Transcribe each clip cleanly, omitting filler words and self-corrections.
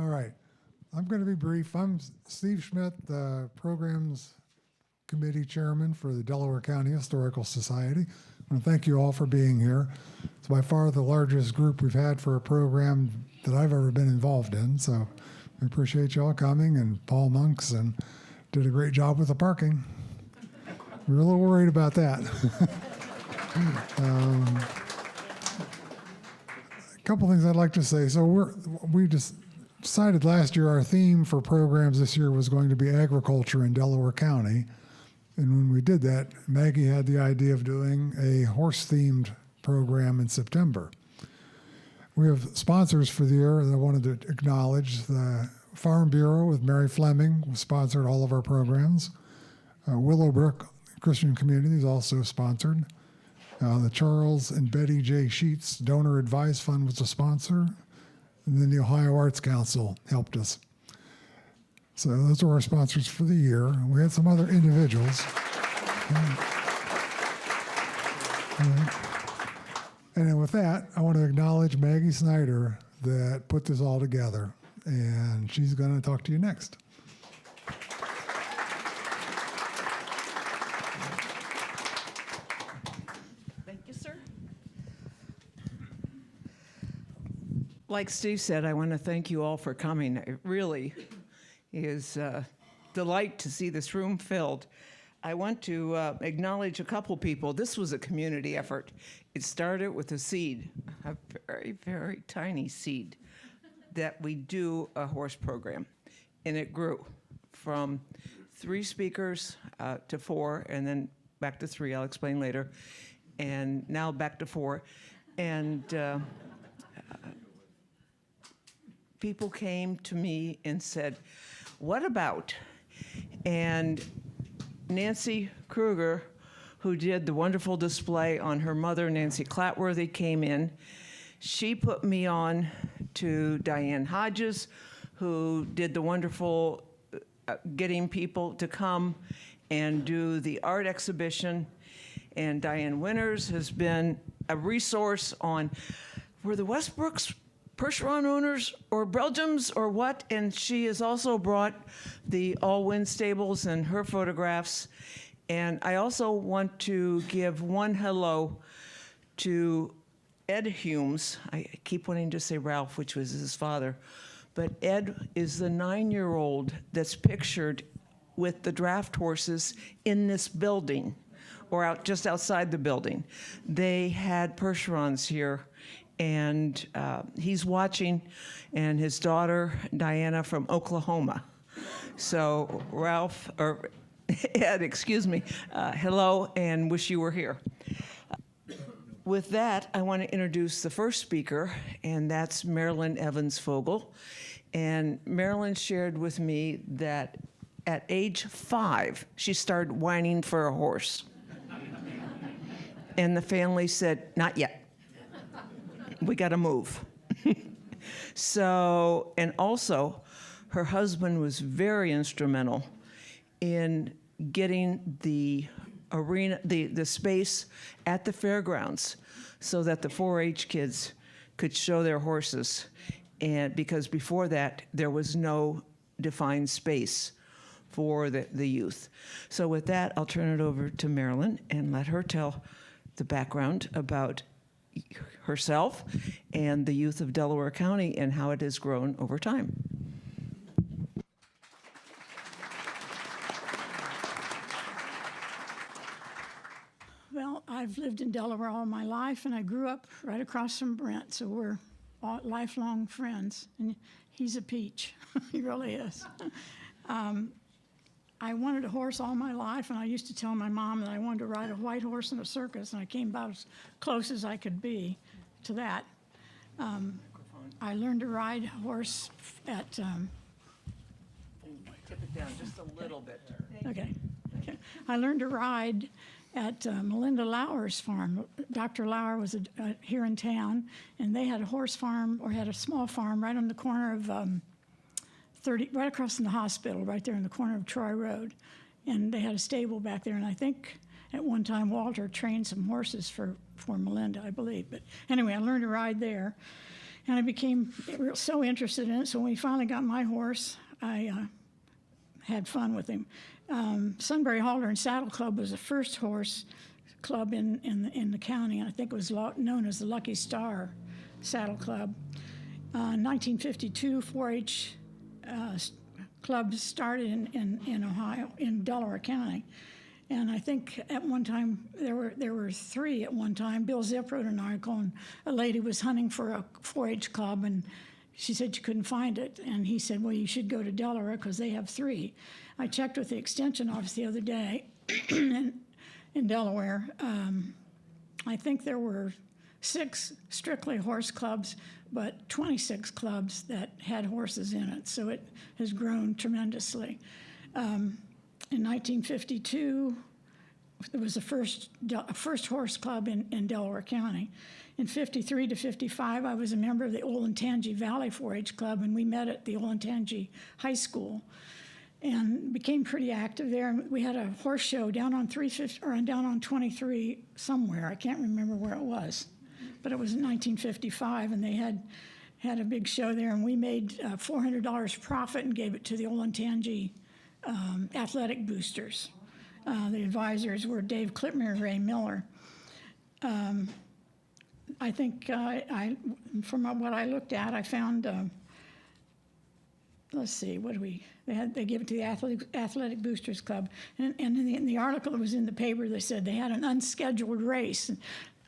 All right. I'm going to be brief. I'm Steve Schmidt, the Programs Committee Chairman for the Delaware County Historical Society. I want to thank you all for being here. It's by far the largest group we've had for a program that I've ever been involved in, so we appreciate you all coming, and Paul Monks and did a great job with the parking. We were a little worried about that. A couple things I'd like to say. So we just decided last year our theme for programs this year was going to be agriculture in Delaware County. And when we did that, Maggie had the idea of doing a horse-themed program in September. We have sponsors for the year that I wanted to acknowledge. The Farm Bureau with Mary Fleming sponsored all of our programs. Willowbrook Christian Community is also sponsored. The Charles and Betty J. Sheets Donor Advice Fund was a sponsor. And then the Ohio Arts Council helped us. So those are our sponsors for the year. We had some other individuals. And then with that, I want to acknowledge Maggie Snyder that put this all together. And she's going to talk to you next. Thank you, sir. Like Steve said, I want to thank you all for coming. It really is a delight to see this room filled. I want to acknowledge a couple people. This was a community effort. It started with a seed, a very, very tiny seed, that we do a horse program. And it grew from 3 speakers to 4, and then back to 3, I'll explain later, and now back to 4. And people came to me and said, what about? And Nancy Kruger, who did the wonderful display on her mother, Nancy Clatworthy, came in. She put me on to Diane Hodges, who did the wonderful getting people to come and do the art exhibition. And Diane Winters has been a resource on, were the Westbrooks Percheron owners or Belgians or what? And she has also brought the All-Wind stables and her photographs. And I also want to give one hello to Ed Humes. I keep wanting to say Ralph, which was his father. But Ed is the 9-year-old that's pictured with the draft horses in this building or out just outside the building. They had Percherons here. And he's watching, and his daughter, Diana, from Oklahoma. So Ralph, or Ed, excuse me, hello, and wish you were here. With that, I want to introduce the first speaker, and that's Marilyn Evans Fogel. And Marilyn shared with me that at age 5, she started whining for a horse. And the family said, not yet. We got to move. So, and also, her husband was very instrumental in getting the arena, the space at the fairgrounds so that the 4-H kids could show their horses. And because before that, there was no defined space for the youth. So with that, I'll turn it over to Marilyn and let her tell the background about herself and the youth of Delaware County and how it has grown over time. Well, I've lived in Delaware all my life, and I grew up right across from Brent, so we're all lifelong friends, and he's a peach. He really is. I wanted a horse all my life, and I used to tell my mom that I wanted to ride a white horse in a circus, and I came about as close as I could be to that. I learned to ride a horse at... Tip it down just a little bit. Okay. I learned to ride at Melinda Lauer's farm. Dr. Lauer was here in town, and they had a horse farm, or had a small farm right on the corner of... right across from the hospital, right there in the corner of Troy Road. And they had a stable back there, and I think at one time Walter trained some horses for Melinda, I believe. But anyway, I learned to ride there. And I became so interested in it, so when we finally got my horse, I had fun with him. Sunbury Halter and Saddle Club was the first horse club in the county, and I think it was known as the Lucky Star Saddle Club. 1952, 4-H clubs started in Ohio, in Delaware County. And I think at one time, there were 3 at one time. Bill Zipp wrote an article, and a lady was hunting for a 4-H club, and she said she couldn't find it. And he said, well, you should go to Delaware because they have 3. I checked with the extension office the other day in Delaware. I think there were 6 strictly horse clubs, but 26 clubs that had horses in it. So it has grown tremendously. In 1952, there was the first horse club in Delaware County. In 53 to 55, I was a member of the Olentangy Valley 4-H Club, and we met at the Olentangy High School and became pretty active there. And we had a horse show down on 23 somewhere. I can't remember where it was, but it was in 1955, and they had a big show there, and we made $400 profit and gave it to the Olentangy athletic boosters. The advisors were Dave Klipmer and Ray Miller. I think from what I looked at, I found, let's see, they gave it to the Athletic Boosters Club. And in the article that was in the paper, they said they had an unscheduled race.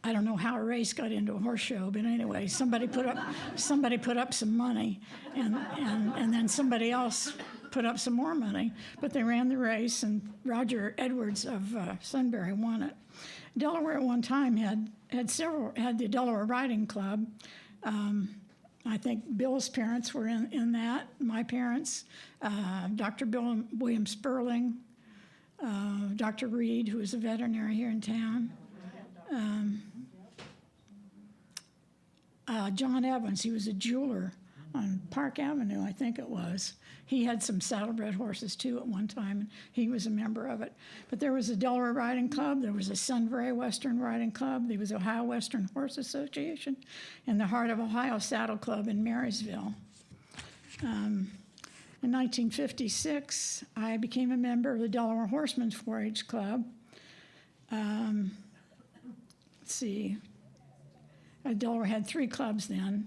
I don't know how a race got into a horse show, but anyway, somebody put up some money, and then somebody else put up some more money. But they ran the race, and Roger Edwards of Sunbury won it. Delaware at one time had the Delaware Riding Club. I think Bill's parents were in that. My parents, Dr. Bill and William Sperling, Dr. Reed, who was a veterinary here in town. John Evans, he was a jeweler on Park Avenue, I think it was. He had some saddlebred horses too at one time, and he was a member of it. But there was a Delaware Riding Club, there was a Sunbury Western Riding Club, there was Ohio Western Horse Association, and the Heart of Ohio Saddle Club in Marysville. In 1956, I became a member of the Delaware Horsemen's 4-H Club. Let's see. Delaware had 3 clubs then.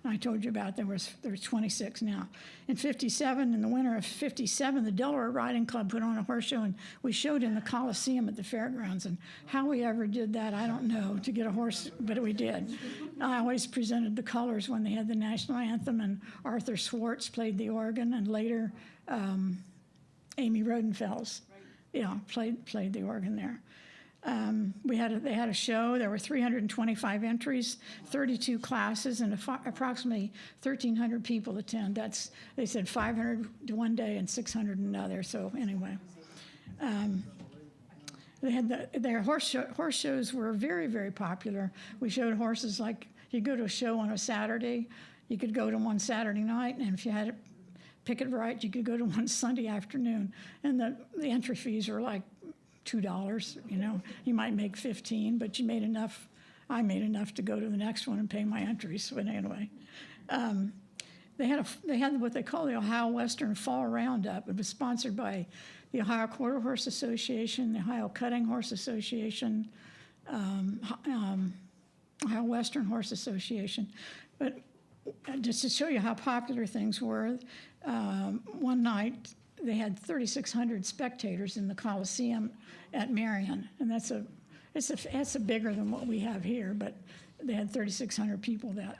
I told you about there's 26 now. In 57, in the winter of 57, the Delaware Riding Club put on a horse show, and we showed in the Coliseum at the fairgrounds. And how we ever did that, I don't know, to get a horse, but we did. I always presented the colors when they had the national anthem, and Arthur Swartz played the organ, and later Amy Rodenfels, played the organ there. They had a show. There were 325 entries, 32 classes, and approximately 1,300 people attend. They said 500 one day and 600 another. So anyway, they had their horse shows were very, very popular. We showed horses like you go to a show on a Saturday, you could go to one Saturday night, and if you had to pick it right, you could go to one Sunday afternoon. And the entry fees were like $2, you might make 15, but you made enough. I made enough to go to the next one and pay my entries. But anyway, they had what they call the Ohio Western Fall Roundup. It was sponsored by the Ohio Quarter Horse Association, the Ohio Cutting Horse Association, Ohio Western Horse Association. But just to show you how popular things were, one night they had 3,600 spectators in the Coliseum at Marion, and that's a bigger than what we have here, but they had 3,600 people that.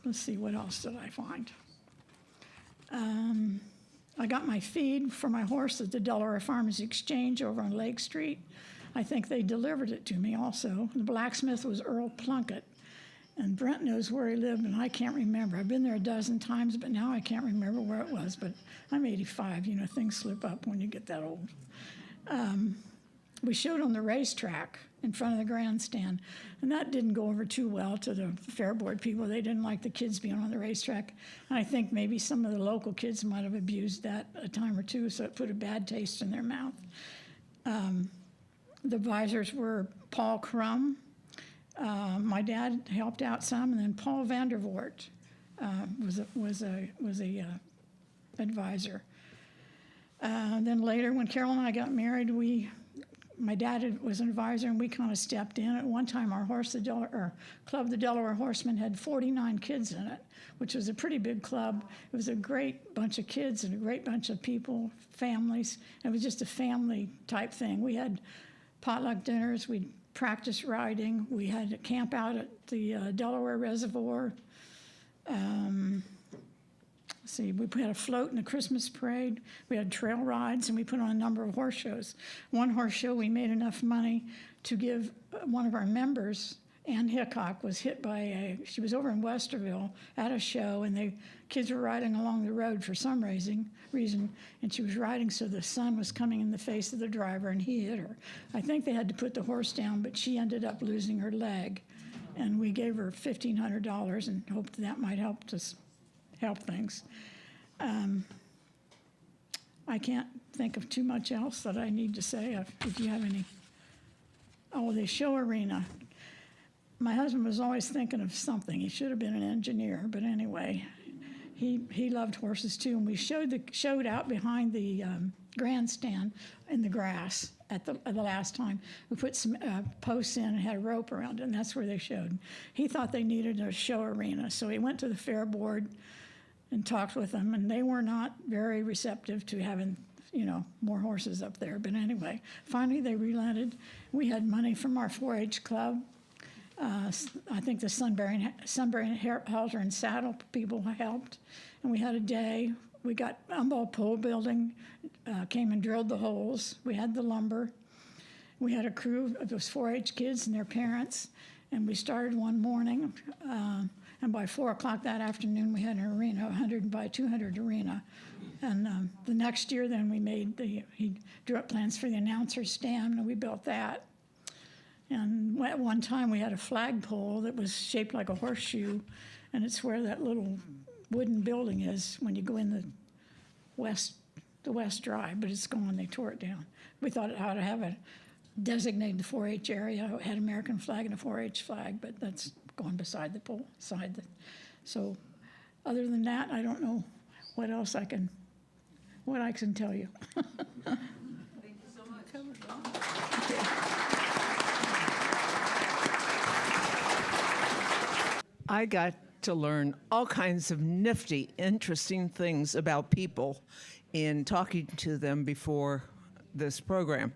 Let's see, what else did I find? I got my feed for my horse at the Delaware Farmers Exchange over on Lake Street. I think they delivered it to me also. The blacksmith was Earl Plunkett. And Brent knows where he lived, and I can't remember. I've been there a dozen times, but now I can't remember where it was. But I'm 85. Things slip up when you get that old. We showed on the racetrack in front of the grandstand, and that didn't go over too well to the fair board people. They didn't like the kids being on the racetrack. And I think maybe some of the local kids might have abused that a time or two, so it put a bad taste in their mouth. The advisors were Paul Crum, My dad helped out some, and then Paul Vandervoort was a advisor. Then later, when Carol and I got married, my dad was an advisor, and we kind of stepped in. At one time, our club, the Delaware Horsemen, had 49 kids in it, which was a pretty big club. It was a great bunch of kids and a great bunch of people, families. It was just a family type thing. We had potluck dinners. We'd practice riding. We had to camp out at the Delaware Reservoir. We had a float in the Christmas parade. We had trail rides, and we put on a number of horse shows. One horse show, we made enough money to give one of our members, Ann Hickok, was hit by she was over in Westerville at a show, and the kids were riding along the road for some reason, and she was riding so the sun was coming in the face of the driver, and he hit her. I think they had to put the horse down, but she ended up losing her leg, and we gave her $1,500 and hoped that might help things. I can't think of too much else that I need to say. If you have any. Oh, the show arena. My husband was always thinking of something. He should have been an engineer, but anyway, he loved horses too. And we showed out behind the grandstand in the grass at the last time. We put some posts in and had a rope around it, and that's where they showed. He thought they needed a show arena, so he went to the fair board and talked with them, and they were not very receptive to having, more horses up there. But anyway, finally they relented. We had money from our 4-H club. I think the Sunbury halter and saddle people helped, and we had a day. We got Umball Pole Building, came and drilled the holes. We had the lumber. We had a crew of those 4-H kids and their parents, and we started one morning. And by 4 o'clock that afternoon, we had an arena, 100 by 200 arena. And the next year, then he drew up plans for the announcer's stand, and we built that. And at one time, we had a flagpole that was shaped like a horseshoe, and it's where that little wooden building is when you go in the West Drive, but it's gone. They tore it down. We thought it ought to have a designated the 4-H area. It had American flag and a 4-H flag, but that's gone beside the pole. So other than that, I don't know what else I can tell you. Thank you so much. I got to learn all kinds of nifty, interesting things about people in talking to them before this program.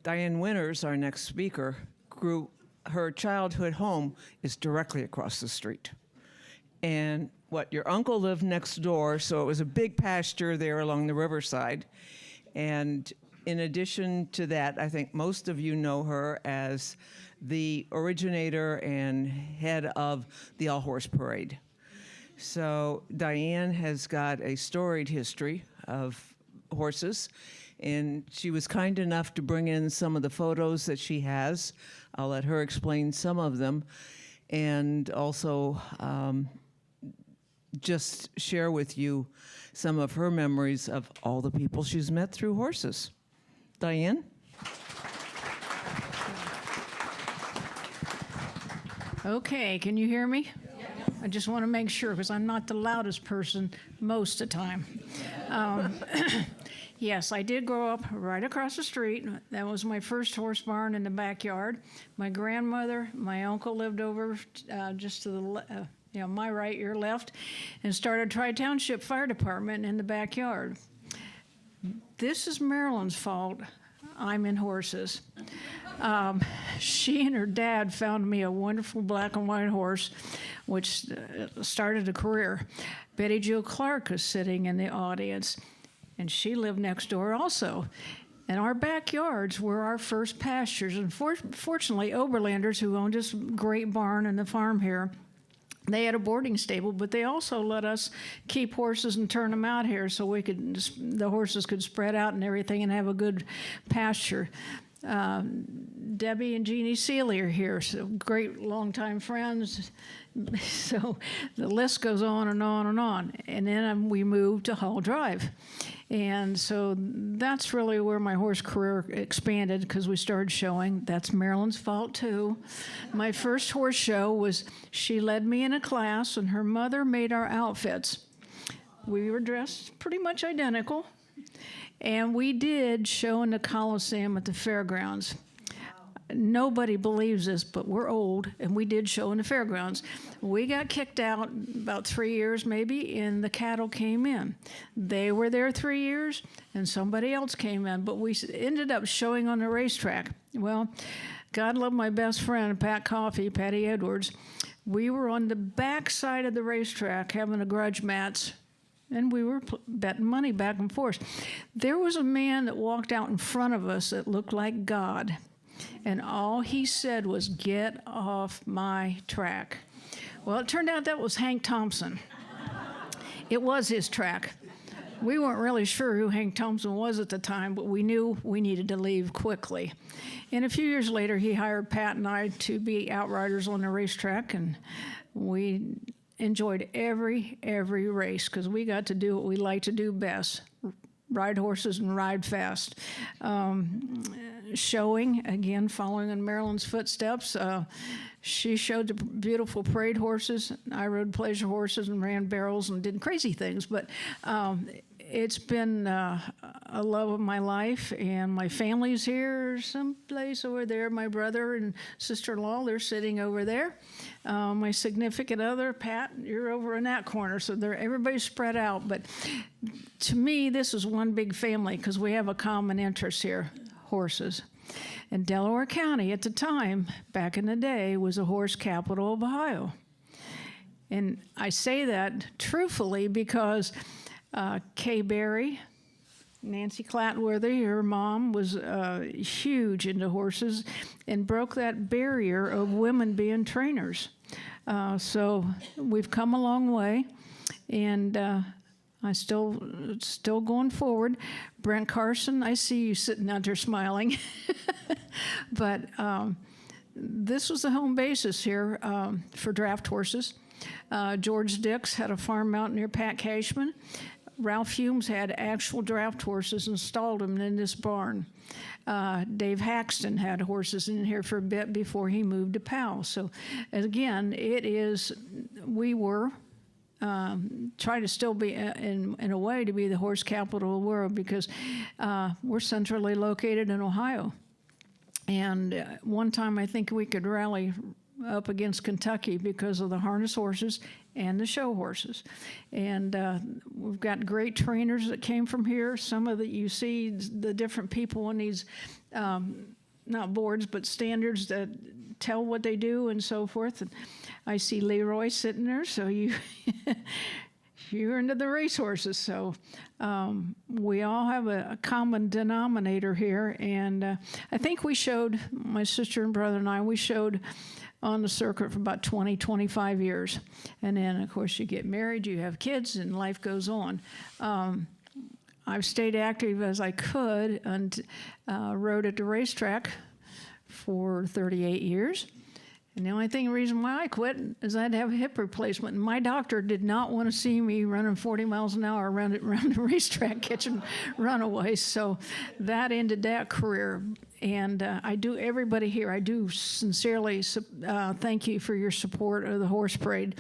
Diane Winters, our next speaker, her childhood home is directly across the street. And your uncle lived next door, so it was a big pasture there along the riverside. And in addition to that, I think most of you know her as the originator and head of the All-Horse Parade. So Diane has got a storied history of horses, and she was kind enough to bring in some of the photos that she has. I'll let her explain some of them, and also just share with you some of her memories of all the people she's met through horses. Diane? Okay, can you hear me? I just want to make sure, because I'm not the loudest person most of the time. Yes, I did grow up right across the street. That was my first horse barn in the backyard. My grandmother, my uncle lived over just to the my right, your left, and started Tri-Township Fire Department in the backyard. This is Marilyn's fault. I'm in horses. She and her dad found me a wonderful black and white horse, which started a career. Betty Jo Clark is sitting in the audience, and she lived next door also. And our backyards were our first pastures. And fortunately, Oberlanders, who owned this great barn and the farm here, they had a boarding stable, but they also let us keep horses and turn them out here so the horses could spread out and everything and have a good pasture. Debbie and Jeannie Seeley are here, so great longtime friends. So the list goes on and on and on. And then we moved to Hall Drive. And so that's really where my horse career expanded, because we started showing. That's Marilyn's fault too. My first horse show was, she led me in a class and her mother made our outfits. We were dressed pretty much identical. And we did show in the Coliseum at the fairgrounds. Nobody believes this, but we're old, and we did show in the fairgrounds. We got kicked out about 3 years maybe, and the cattle came in. They were there 3 years, and somebody else came in, but we ended up showing on the racetrack. Well, God love my best friend, Patty Edwards. We were on the back side of the racetrack having a grudge match, and we were betting money back and forth. There was a man that walked out in front of us that looked like God. And all he said was, "Get off my track." Well, it turned out that was Hank Thompson. It was his track. We weren't really sure who Hank Thompson was at the time, but we knew we needed to leave quickly. And a few years later, he hired Pat and I to be outriders on the racetrack, and we enjoyed every race because we got to do what we like to do best: ride horses and ride fast. Showing, again, following in Marilyn's footsteps. She showed the beautiful parade horses. I rode pleasure horses and ran barrels and did crazy things. But it's been a love of my life, and my family's here someplace over there. My brother and sister-in-law, they're sitting over there. My significant other, Pat, you're over in that corner. So everybody's spread out. But to me, this is one big family because we have a common interest here: horses. And Delaware County at the time, back in the day, was a horse capital of Ohio. And I say that truthfully because Kay Berry, Nancy Clatworthy, her mom, was huge into horses and broke that barrier of women being trainers. So we've come a long way, and I still going forward. Brent Carson, I see you sitting out there smiling. But this was the home basis here for draft horses. George Dix had a farm out near Pat Cashman. Ralph Humes had actual draft horses and installed them in this barn. Dave Haxton had horses in here for a bit before he moved to Powell. So again, we were try to still be, in a way, to be the horse capital of the world because we're centrally located in Ohio. And one time I think we could rally up against Kentucky because of the harness horses and the show horses. And we've got great trainers that came from here. Some of you see the different people on these, not boards, but standards that tell what they do and so forth. And I see Leroy sitting there, so you're into the racehorses. So we all have a common denominator here. And I think we showed, my sister and brother and I, we showed on the circuit for about 20, 25 years. And then, of course, you get married, you have kids, and life goes on. I've stayed active as I could and rode at the racetrack for 38 years. And the only reason why I quit is I had to have a hip replacement. And my doctor did not want to see me running 40 miles an hour around the racetrack catching runaways. So that ended that career. And I do, everybody here, I do sincerely thank you for your support of the horse parade.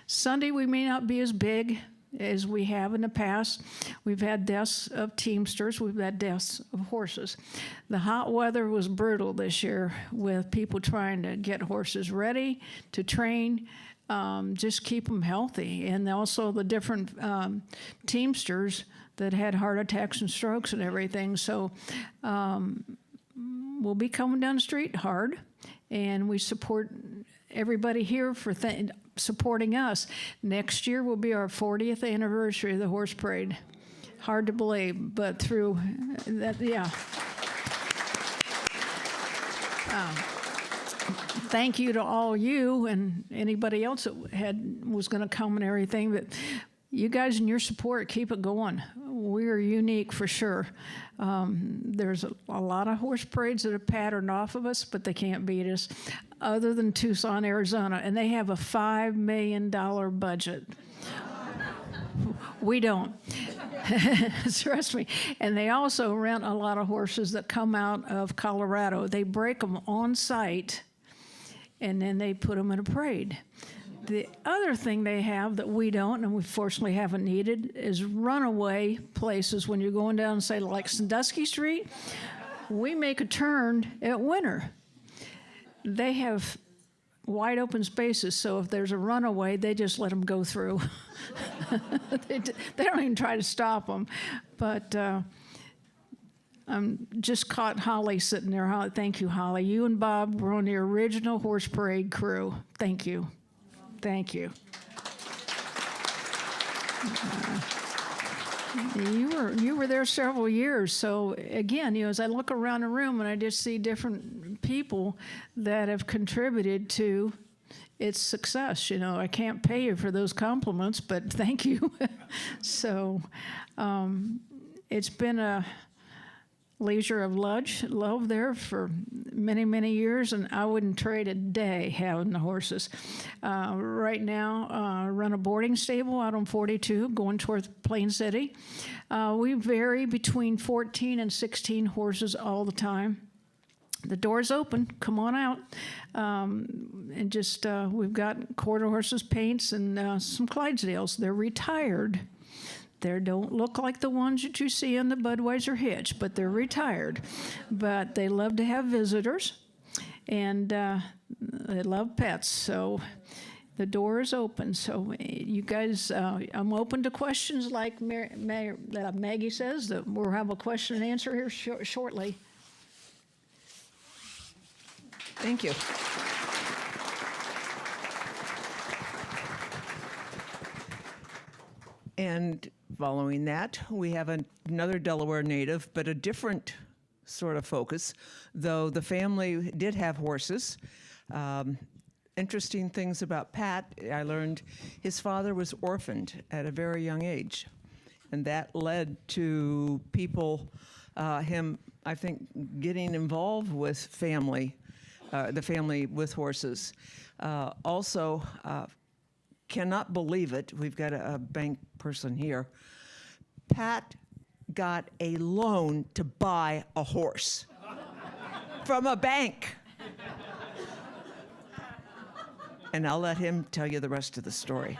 Sunday, we may not be as big as we have in the past. We've had deaths of teamsters. We've had deaths of horses. The hot weather was brutal this year with people trying to get horses ready to train, just keep them healthy. And also the different teamsters that had heart attacks and strokes and everything. So we'll be coming down the street hard, and we support everybody here for supporting us. Next year will be our 40th anniversary of the horse parade. Hard to believe, but through that, yeah. Thank you to all you and anybody else that was going to come and everything, but you guys and your support, keep it going. We're unique for sure. There's a lot of horse parades that are patterned off of us, but they can't beat us, other than Tucson, Arizona, and they have a $5 million budget. We don't. Trust me. And they also rent a lot of horses that come out of Colorado. They break them on site, and then they put them in a parade. The other thing they have that we don't, and we fortunately haven't needed, is runaway places. When you're going down, say, like Sandusky Street, we make a turn at Winter. They have wide open spaces, so if there's a runaway, they just let them go through. They don't even try to stop them. But just caught Holly sitting there. Thank you, Holly. You and Bob were on the original horse parade crew. Thank you. Thank you. You were there several years. So again, as I look around the room and I just see different people that have contributed to its success. I can't pay you for those compliments, but thank you. So it's been a leisure of love there for many, many years, and I wouldn't trade a day having the horses. Right now, I run a boarding stable out on 42 going towards Plain City. We vary between 14 and 16 horses all the time. The door's open, come on out. And just, we've got quarter horses, paints, and some Clydesdales. They're retired. They don't look like the ones that you see in the Budweiser hitch, but they're retired. But they love to have visitors, and they love pets. So the door is open. So you guys, I'm open to questions like Maggie says, that we'll have a question and answer here shortly. Thank you. And following that, we have another Delaware native, but a different sort of focus, though the family did have horses. Interesting things about Pat, I learned his father was orphaned at a very young age, and that led to him, I think, getting involved with the family with horses. Also, cannot believe it. We've got a bank person here. Pat got a loan to buy a horse from a bank. And I'll let him tell you the rest of the story.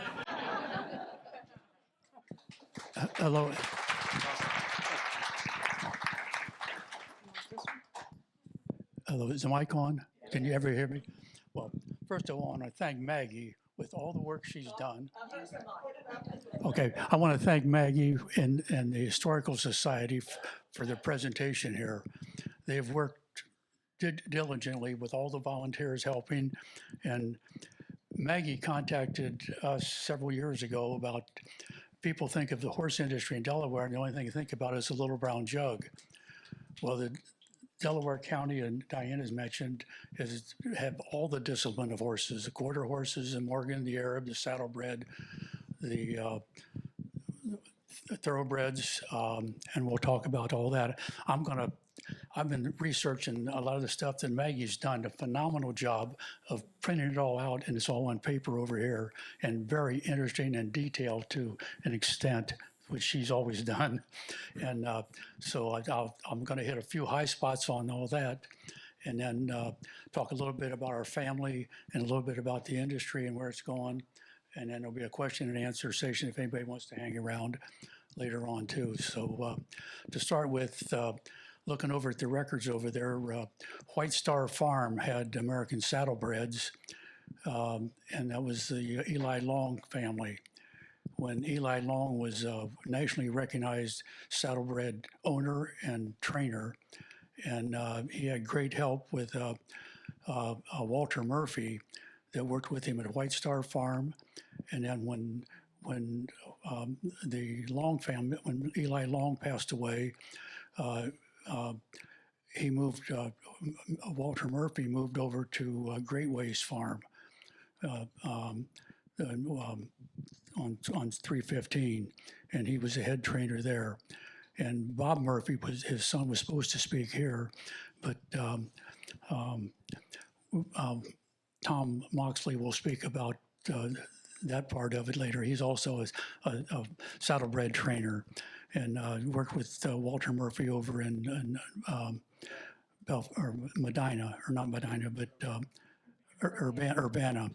Hello. Hello, is the mic on? Can you ever hear me? Well, first of all, I want to thank Maggie with all the work she's done. Okay, I want to thank Maggie and the Historical Society for their presentation here. They've worked diligently with all the volunteers helping, and Maggie contacted us several years ago about people think of the horse industry in Delaware, and the only thing you think about is a little brown jug. Well, the Delaware County, and Diana's mentioned, have all the discipline of horses: the quarter horses, the Morgan, the Arab, the Saddlebred, the thoroughbreds, and we'll talk about all that. I've been researching a lot of the stuff that Maggie's done, a phenomenal job of printing it all out, and it's all on paper over here, and very interesting and detailed to an extent, which she's always done. And so I'm going to hit a few high spots on all that, and then talk a little bit about our family and a little bit about the industry and where it's going. And then there'll be a question and answer session if anybody wants to hang around later on too. So to start with, looking over at the records over there, White Star Farm had American Saddlebreds, and that was the Eli Long family. When Eli Long was a nationally recognized saddlebred owner and trainer, and he had great help with Walter Murphy that worked with him at White Star Farm. And then when the Long family, when Eli Long passed away, he moved, Walter Murphy moved over to Great Ways Farm on 315, and he was the head trainer there. And Bob Murphy, his son, was supposed to speak here, but Tom Moxley will speak about that part of it later. He's also a saddlebred trainer. and worked with Walter Murphy over in or Medina, or not Medina, but Urbana.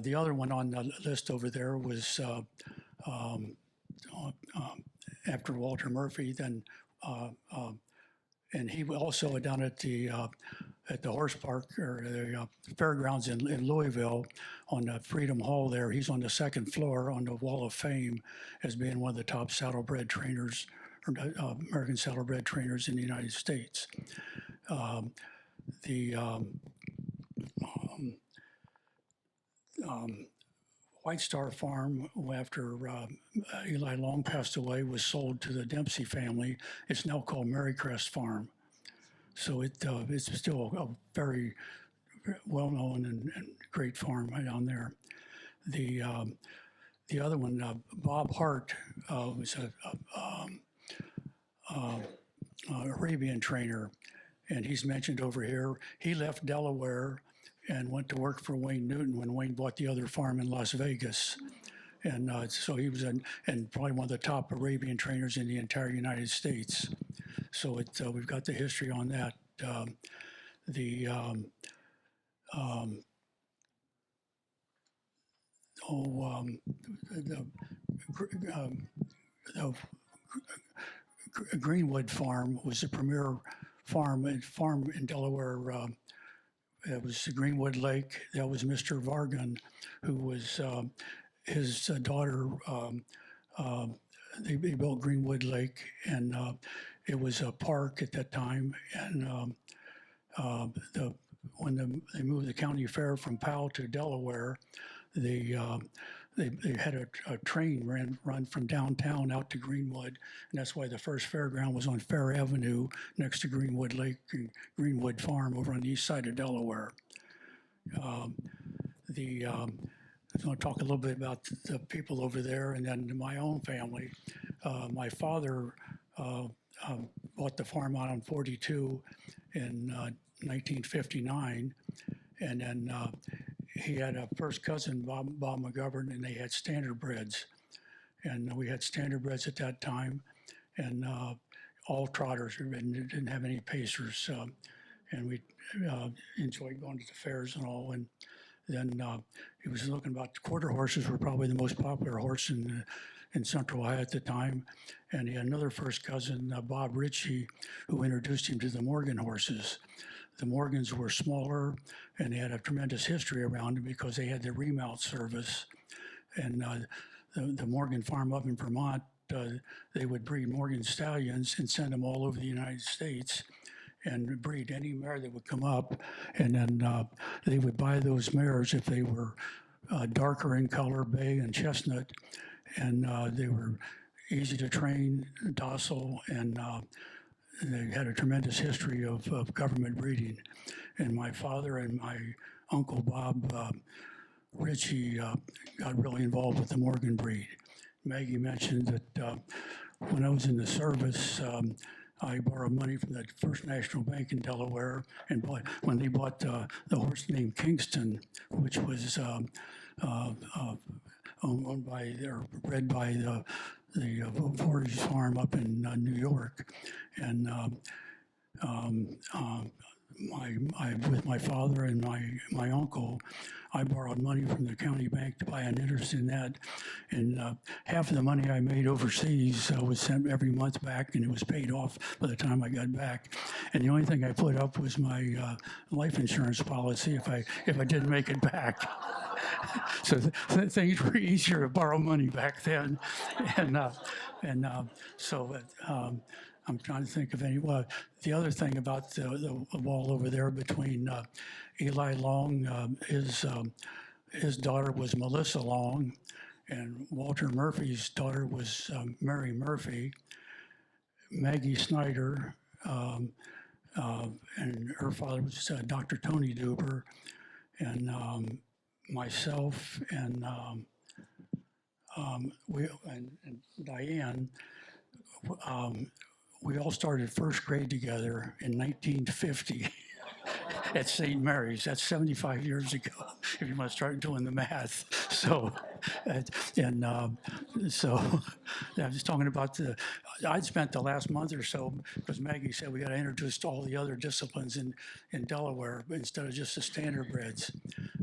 The other one on the list over there was after Walter Murphy, then, and he also down at the horse park or the fairgrounds in Louisville on the Freedom Hall there. He's on the second floor on the Wall of Fame as being one of the top saddlebred trainers, or American saddlebred trainers in the United States. The White Star Farm, after Eli Long passed away, was sold to the Dempsey family. It's now called Marycrest Farm. So it's still a very well-known and great farm right down there. The other one, Bob Hart, was a Arabian trainer, and he's mentioned over here. He left Delaware and went to work for Wayne Newton when Wayne bought the other farm in Las Vegas. And so he was and probably one of the top Arabian trainers in the entire United States. So we've got the history on that. The Greenwood Farm was the premier farm in Delaware. It was Greenwood Lake. That was Mr. Vargan, who was his daughter. They built Greenwood Lake, and it was a park at that time. And when they moved the county fair from Powell to Delaware, they had a train run from downtown out to Greenwood, and that's why the first fairground was on Fair Avenue next to Greenwood Lake and Greenwood Farm over on the east side of Delaware. I want to talk a little bit about the people over there, and then my own family. My father bought the farm out on 42 in 1959, and then he had a first cousin, Bob McGovern, and they had standardbreds. And we had standardbreds at that time, and all trotters, and didn't have any pacers. And we enjoyed going to the fairs and all. And then he was looking about quarter horses were probably the most popular horse in Central Ohio at the time. And he had another first cousin, Bob Ritchie, who introduced him to the Morgan horses. The Morgans were smaller, and they had a tremendous history around them because they had the remount service. And the Morgan farm up in Vermont, they would breed Morgan stallions and send them all over the United States and breed any mare that would come up. And then they would buy those mares if they were darker in color, bay and chestnut. And they were easy to train, docile, and they had a tremendous history of government breeding. And my father and my uncle Bob Ritchie got really involved with the Morgan breed. Maggie mentioned that when I was in the service, I borrowed money from the First National Bank in Delaware, and when they bought the horse named Kingston, which was owned by, or bred by the Voorhees farm up in New York. And with my father and my uncle, I borrowed money from the county bank to buy an interest in that. And half of the money I made overseas was sent every month back, and it was paid off by the time I got back. And the only thing I put up was my life insurance policy if I didn't make it back. So things were easier to borrow money back then. So I'm trying to think of any. Well, the other thing about the wall over there between Eli Long, his daughter was Melissa Long, and Walter Murphy's daughter was Mary Murphy. Maggie Snyder, and her father was Dr. Tony Duber, and myself and Diane. We all started first grade together in 1950. at St. Mary's. That's 75 years ago, if you want to start doing the math. So, so I was talking about I'd spent the last month or so, because Maggie said we got to introduce all the other disciplines in Delaware instead of just the standardbreds.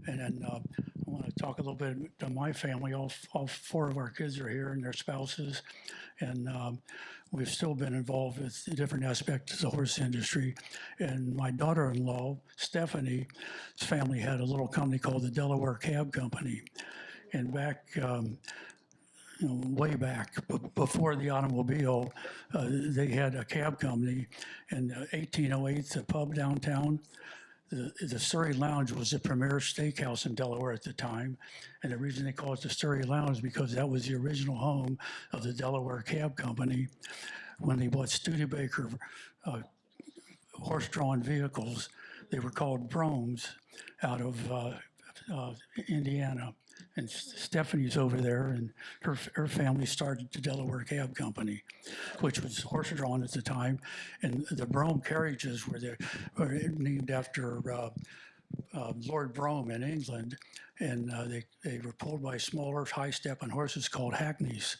And then I want to talk a little bit to my family. All four of our kids are here and their spouses. And we've still been involved with different aspects of the horse industry. And my daughter-in-law, Stephanie's family had a little company called the Delaware Cab Company. And back, way back, before the automobile, they had a cab company. In 1808, the pub downtown, the Surrey Lounge was the premier steakhouse in Delaware at the time. And the reason they call it the Surrey Lounge is because that was the original home of the Delaware Cab Company. When they bought Studebaker horse-drawn vehicles, they were called Bromes out of Indiana. And Stephanie's over there, and her family started the Delaware Cab Company, which was horse-drawn at the time. And the Brougham carriages were named after Lord Brougham in England, and they were pulled by smaller, high-stepping horses called hackneys.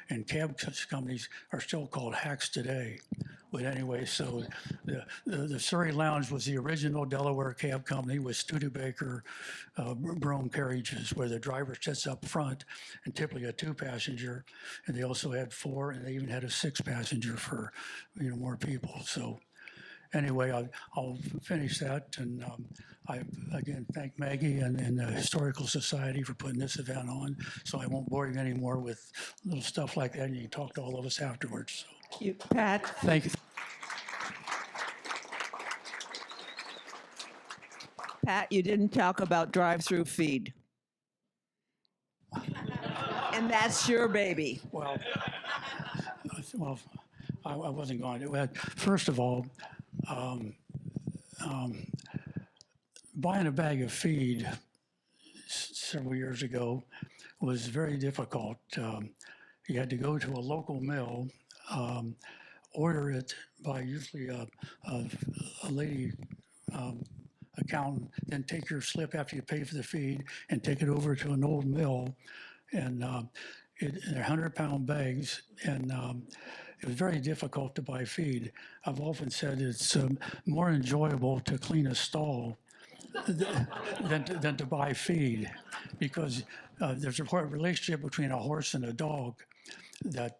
And cab companies are still called hacks today. But anyway, so the Surrey Lounge was the original Delaware Cab Company with Studebaker Brougham carriages, where the driver sits up front, and typically a 2-passenger. And they also had 4, and they even had a 6-passenger for more people. So anyway, I'll finish that, and I again thank Maggie and the Historical Society for putting this event on. So I won't bore you anymore with little stuff like that, and you can talk to all of us afterwards. So, Pat? thank you. Pat, you didn't talk about drive-through feed. And that's your baby. Well, I wasn't going to. First of all, buying a bag of feed several years ago was very difficult. You had to go to a local mill, order it by usually a lady accountant, then take your slip after you pay for the feed and take it over to an old mill, and they're 100-pound bags, and it was very difficult to buy feed. I've often said it's more enjoyable to clean a stall than to buy feed, because there's a relationship between a horse and a dog that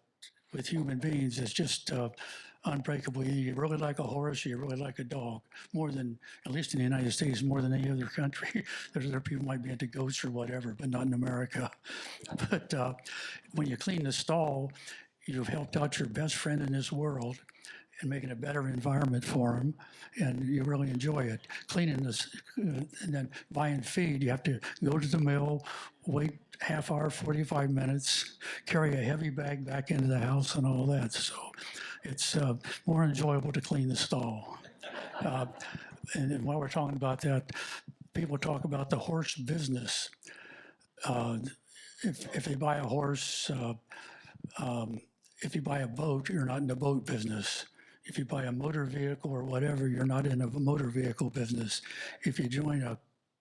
with human beings is just unbreakable. You really like a horse, you really like a dog, more than, at least in the United States, more than any other country. There's other people might be into goats or whatever, but not in America. But when you clean the stall, you've helped out your best friend in this world and making a better environment for him, and you really enjoy it. Cleaning this, and then buying feed, you have to go to the mill, wait half hour, 45 minutes, carry a heavy bag back into the house and all that. So it's more enjoyable to clean the stall. And while we're talking about that, people talk about the horse business. If they buy a horse, if you buy a boat, you're not in the boat business. If you buy a motor vehicle or whatever, you're not in a motor vehicle business. If you join a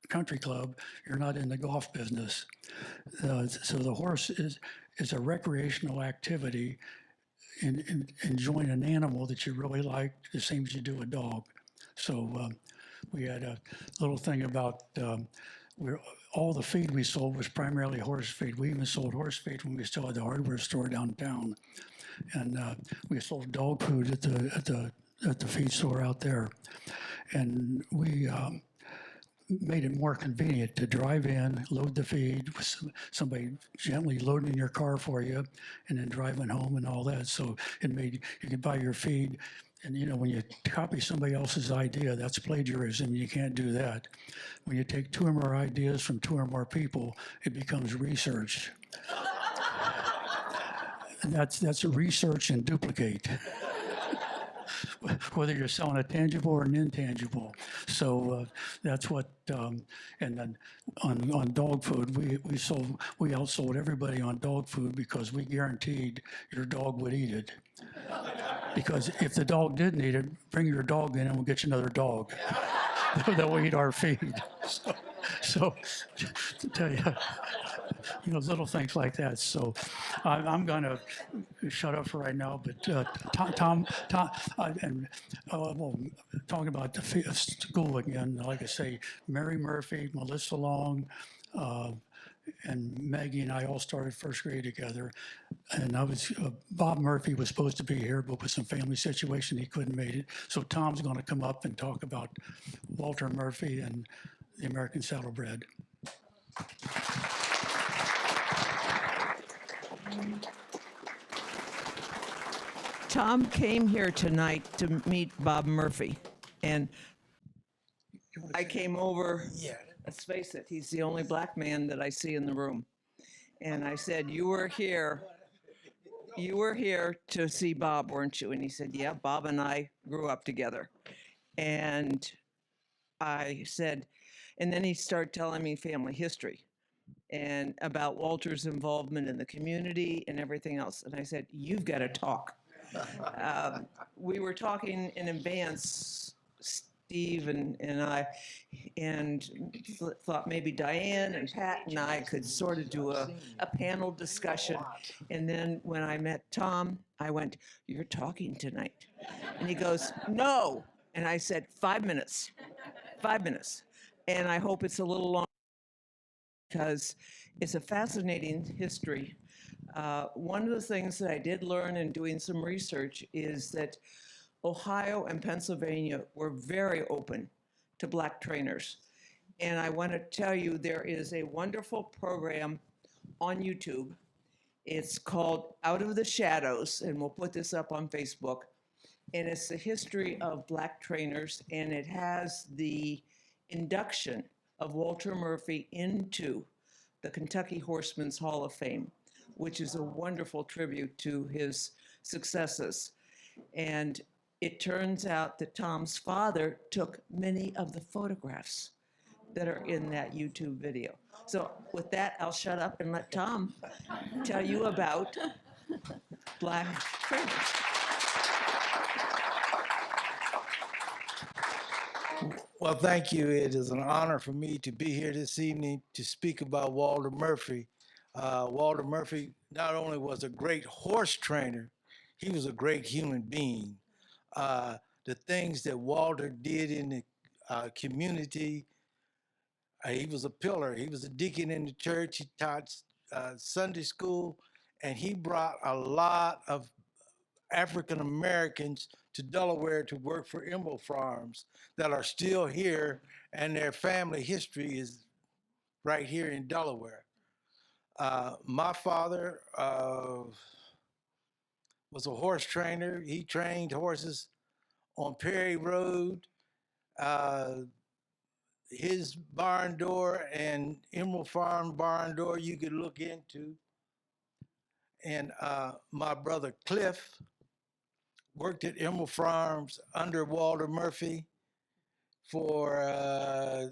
country club, you're not in the golf business. So the horse is a recreational activity, and enjoying an animal that you really like, the same as you do a dog. So we had a little thing about all the feed we sold was primarily horse feed. We even sold horse feed when we still had the hardware store downtown, and we sold dog food at the feed store out there, and we made it more convenient to drive in, load the feed with somebody gently loading in your car for you, and then driving home and all that. So it made you could buy your feed. And when you copy somebody else's idea, that's plagiarism. You can't do that. When you take 2 or more ideas from 2 or more people, it becomes research. And that's a research and duplicate. Whether you're selling a tangible or an intangible. So that's what, and then on dog food, we outsold everybody on dog food because we guaranteed your dog would eat it. Because if the dog didn't eat it, bring your dog in and we'll get you another dog. that will eat our feed. So to tell you, little things like that. So I'm going to shut up for right now. But and well, talking about the school again, like I say, Mary Murphy, Melissa Long, and Maggie and I all started first grade together. And Bob Murphy was supposed to be here, but with some family situation, he couldn't make it. So Tom's going to come up and talk about Walter Murphy and the American Saddlebred. Tom came here tonight to meet Bob Murphy, and I came over. Yeah. Let's face it, he's the only black man that I see in the room. And I said, you were here to see Bob, weren't you? And he said, yeah, Bob and I grew up together. And I said, and then he started telling me family history and about Walter's involvement in the community and everything else. And I said, you've got to talk. We were talking in advance, Steve and I, and thought maybe Diane and Pat and I could sort of do a panel discussion. And then when I met Tom, I went, you're talking tonight. And he goes, no. And I said, 5 minutes, 5 minutes. And I hope it's a little long because it's a fascinating history. One of the things that I did learn in doing some research is that Ohio and Pennsylvania were very open to black trainers. And I want to tell you, there is a wonderful program on YouTube. It's called Out of the Shadows, and we'll put this up on Facebook. And it's the history of black trainers, and it has the induction of Walter Murphy into the Kentucky Horsemen's Hall of Fame, which is a wonderful tribute to his successes. And it turns out that Tom's father took many of the photographs that are in that YouTube video. So with that, I'll shut up and let Tom tell you about black trainers. Well, thank you. It is an honor for me to be here this evening to speak about Walter Murphy. Walter Murphy not only was a great horse trainer, he was a great human being. The things that Walter did in the community, he was a pillar. He was a deacon in the church. He taught Sunday school, and he brought a lot of African Americans to Delaware to work for Emerald Farms that are still here, and their family history is right here in Delaware. My father was a horse trainer. He trained horses on Perry Road. His barn door and Emerald Farm barn door you could look into. And my brother Cliff worked at Emerald Farms under Walter Murphy for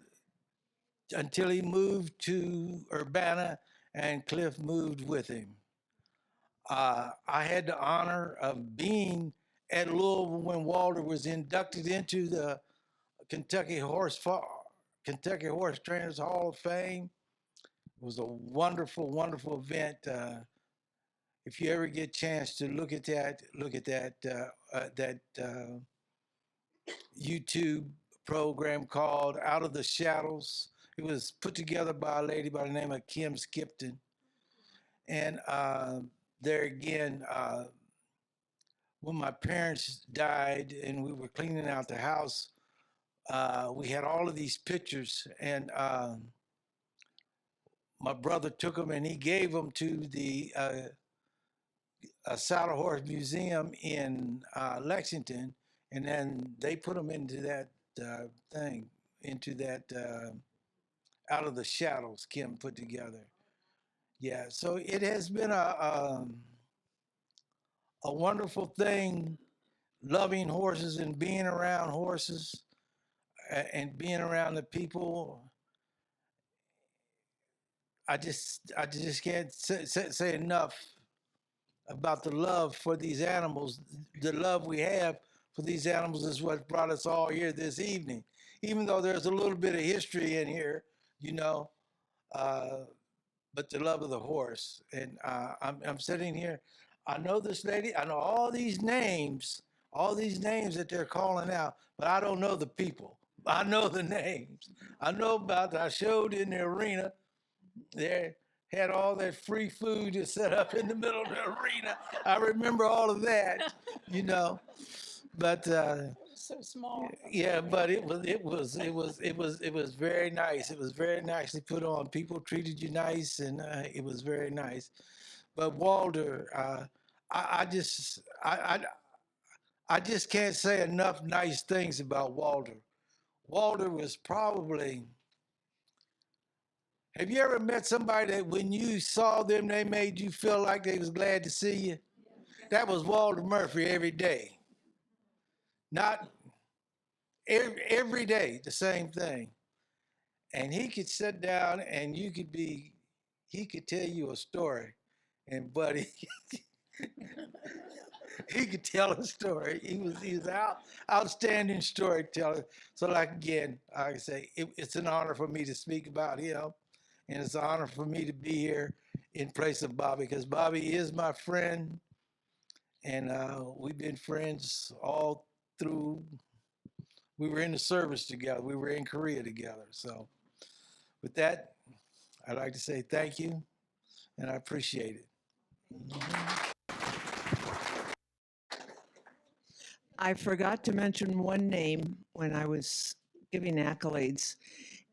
until he moved to Urbana, and Cliff moved with him. I had the honor of being at Louisville when Walter was inducted into the Kentucky Horse Trainers Hall of Fame. It was a wonderful, wonderful event. If you ever get a chance to look at that YouTube program called Out of the Shadows. It was put together by a lady by the name of Kim Skipton. And there again, when my parents died and we were cleaning out the house, we had all of these pictures, and my brother took them and he gave them to the Saddle Horse Museum in Lexington, and then they put them into that Out of the Shadows Kim put together. Yeah, so it has been a wonderful thing, loving horses and being around horses and being around the people. I just can't say enough about the love for these animals. The love we have for these animals is what brought us all here this evening. even though there's a little bit of history in here, you know, but the love of the horse. And I'm sitting here. I know this lady. I know all these names that they're calling out, but I don't know the people. I know the names. I know about. I showed in the arena. They had all that free food just set up in the middle of the arena. I remember all of that, you know. But So small. yeah, but it was very nice. It was very nicely put on. People treated you nice, and it was very nice. But Walter, I just can't say enough nice things about Walter. Walter was probably. Have you ever met somebody that when you saw them, they made you feel like they was glad to see you? That was Walter Murphy every day. Not every day, the same thing. And he could sit down and he could tell you a story. And buddy, he could tell a story. He was outstanding storyteller. So like again, I say it's an honor for me to speak about him, and it's an honor for me to be here in place of Bobby because Bobby is my friend, and we've been friends all through. We were in the service together. We were in Korea together. So with that, I'd like to say thank you, and I appreciate it. I forgot to mention one name when I was giving accolades,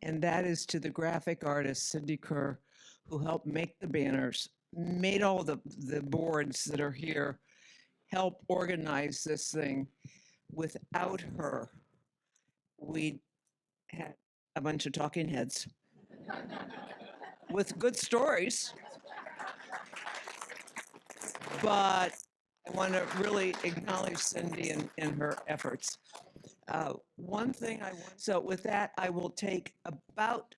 and that is to the graphic artist, Cindy Kerr, who helped make the banners, made all the boards that are here, helped organize this thing. Without her, we had a bunch of talking heads with good stories. But I want to really acknowledge Cindy and her efforts. One thing so with that, I will take about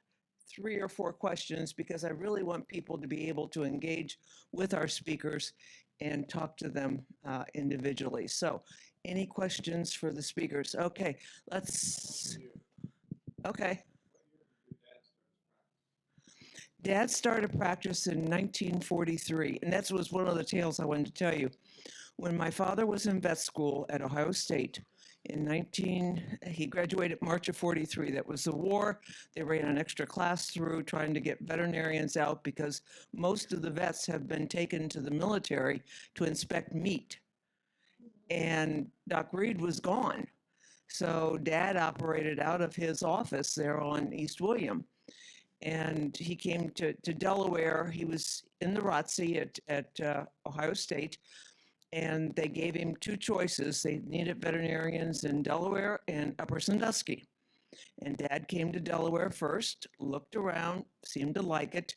3 or 4 questions because I really want people to be able to engage with our speakers and talk to them individually. So any questions for the speakers? Okay, okay. Dad started practice in 1943, and that was one of the tales I wanted to tell you. When my father was in vet school at Ohio State he graduated March of 43. That was the war. They ran an extra class through trying to get veterinarians out because most of the vets have been taken to the military to inspect meat. And Doc Reed was gone. So Dad operated out of his office there on East William. And he came to Delaware. He was in the ROTC at Ohio State, and they gave him 2 choices. They needed veterinarians in Delaware and Upper Sandusky. And Dad came to Delaware first, looked around, seemed to like it,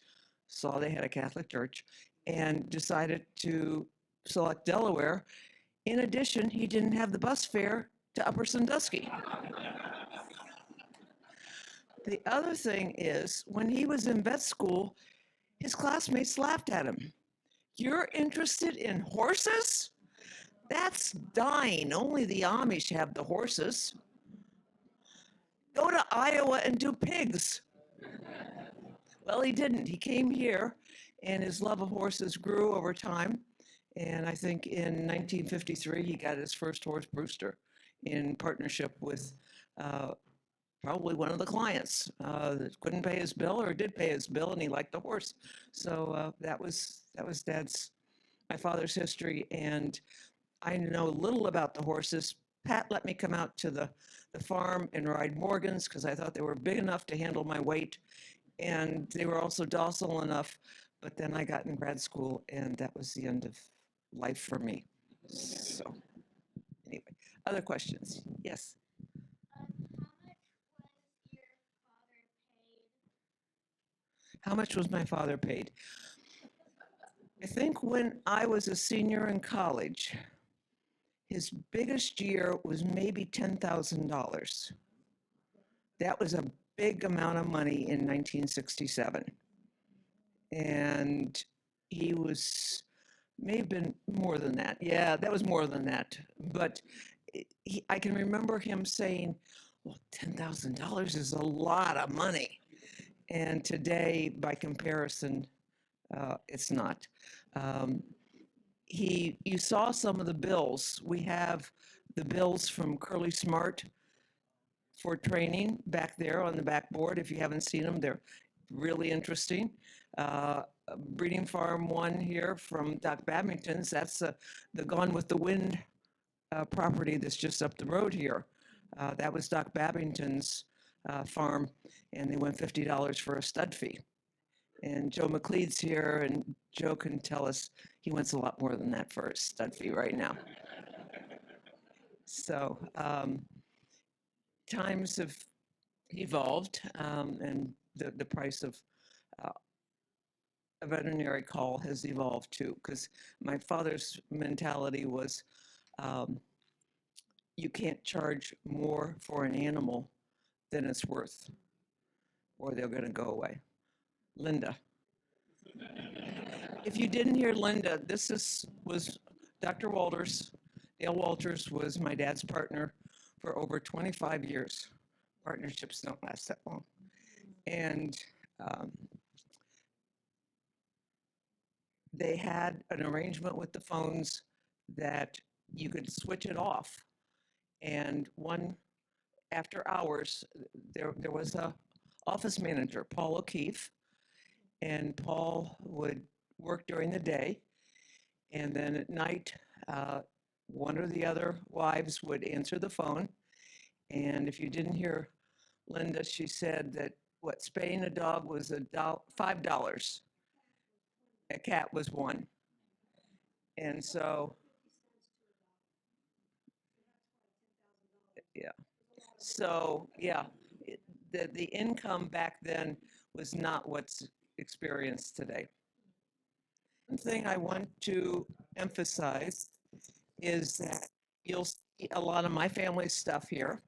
saw they had a Catholic church, and decided to select Delaware. In addition, he didn't have the bus fare to Upper Sandusky. The other thing is, when he was in vet school, his classmates laughed at him. You're interested in horses? That's dying. Only the Amish have the horses. Go to Iowa and do pigs. Well, he didn't. He came here, and his love of horses grew over time. And I think in 1953, he got his first horse, Brewster, in partnership with probably one of the clients that couldn't pay his bill or did pay his bill, and he liked the horse. So that was my father's history, and I know little about the horses. Pat let me come out to the farm and ride Morgans because I thought they were big enough to handle my weight, and they were also docile enough. But then I got in grad school, and that was the end of life for me. So anyway, other questions? Yes. How much was my father paid? I think when I was a senior in college, his biggest year was maybe $10,000. That was a big amount of money in 1967. And he was, may have been more than that. Yeah, that was more than that. But I can remember him saying, well, $10,000 is a lot of money. And today, by comparison, it's not. You saw some of the bills. We have the bills from Curly Smart for training back there on the backboard. If you haven't seen them, they're really interesting. Breeding Farm one here from Doc Babington's. That's the Gone with the Wind property that's just up the road here. That was Doc Babington's farm, and they went $50 for a stud fee. And Joe McLeod's here, and Joe can tell us he wants a lot more than that for a stud fee right now. So times have evolved, and the price of a veterinary call has evolved too, because my father's mentality was you can't charge more for an animal than it's worth, or they're going to go away. Linda. If you didn't hear Linda, was Dr. Walters. Dale Walters was my dad's partner for over 25 years. Partnerships don't last that long. And they had an arrangement with the phones that you could switch it off. And after hours, there was a office manager, Paul O'Keefe, and Paul would work during the day, and then at night, one or the other wives would answer the phone. And if you didn't hear Linda, she said that spaying a dog was $5. A cat was $1. And so, yeah. So, yeah, the income back then was not what's experienced today. One thing I want to emphasize is that you'll see a lot of my family's stuff here.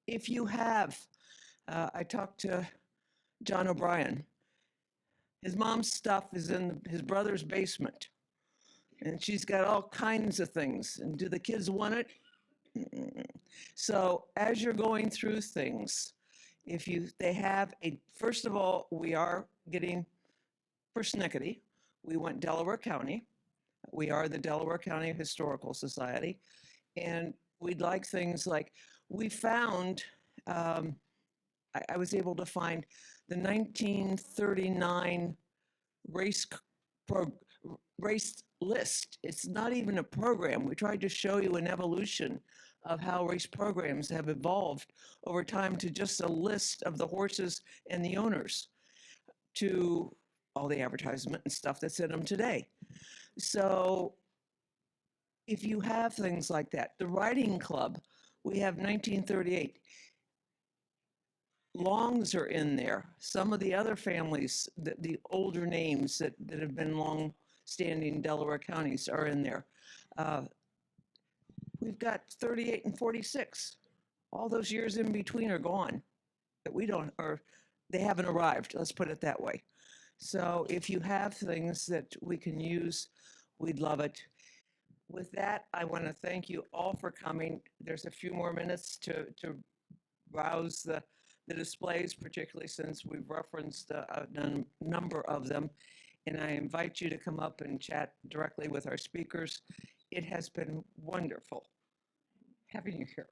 If you have, I talked to John O'Brien. His mom's stuff is in his brother's basement, and she's got all kinds of things. And do the kids want it? So as you're going through things, first of all, we are getting persnickety. We want Delaware County. We are the Delaware County Historical Society. And we'd like things like, we found, I was able to find the 1939 race list. It's not even a program. We tried to show you an evolution of how race programs have evolved over time to just a list of the horses and the owners, to all the advertisement and stuff that's in them today. So if you have things like that, the riding club, we have 1938. Longs are in there. Some of the other families, the older names that have been long-standing Delaware counties are in there. We've got 38 and 46. All those years in between are gone, that we don't, or they haven't arrived, let's put it that way. So if you have things that we can use, we'd love it. With that, I want to thank you all for coming. There's a few more minutes to browse the displays, particularly since we've referenced a number of them. And I invite you to come up and chat directly with our speakers. It has been wonderful having you here.